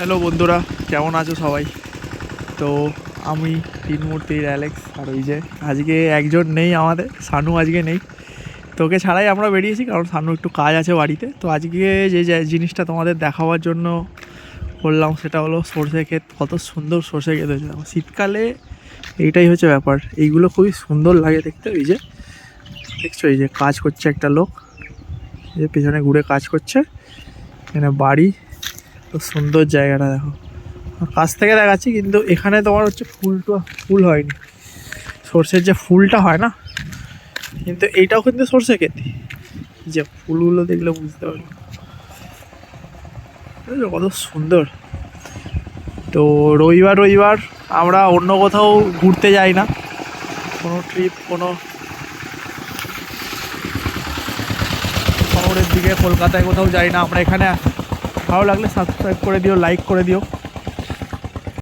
Hello বন্ধুরা, কেমন আছো সবাই? তো আমি তিনমূর্তির অ্যালেক্স, আর ওই যে আজকে একজন নেই, আমাদের সানু আজকে নেই। তোকে ছাড়াই আমরা বেরিয়েছি, কারণ সানু একটু কাজ আছে বাড়িতে। তো আজকে যে জিনিসটা তোমাদের দেখাবার জন্য বললাম সেটা হলো সর্ষে ক্ষেত। কত সুন্দর সর্ষে ক্ষেত হয়েছে শীতকালে, এইটাই হচ্ছে ব্যাপার। এইগুলো খুবই সুন্দর লাগে দেখতে। এই যে দেখছো, এই যে কাজ করছে একটা লোক, এই যে পেছনে ঘুরে কাজ করছে। এখানে বাড়ি, তো সুন্দর জায়গাটা দেখো। কাছ থেকে দেখাচ্ছি, কিন্তু এখানে তোমার হচ্ছে ফুল হয়নি, সর্ষের যে ফুলটা হয় না, কিন্তু এইটাও কিন্তু সর্ষে খেতে, যে ফুলগুলো দেখলে বুঝতে পারবে কত সুন্দর। তো রবিবার রবিবার আমরা অন্য কোথাও ঘুরতে যাই না, কোনো ট্রিপ, কোনো শহরের দিকে কলকাতায় কোথাও যাই না আমরা। এখানে ভালো লাগলে সাবস্ক্রাইব করে দিও, লাইক করে দিও।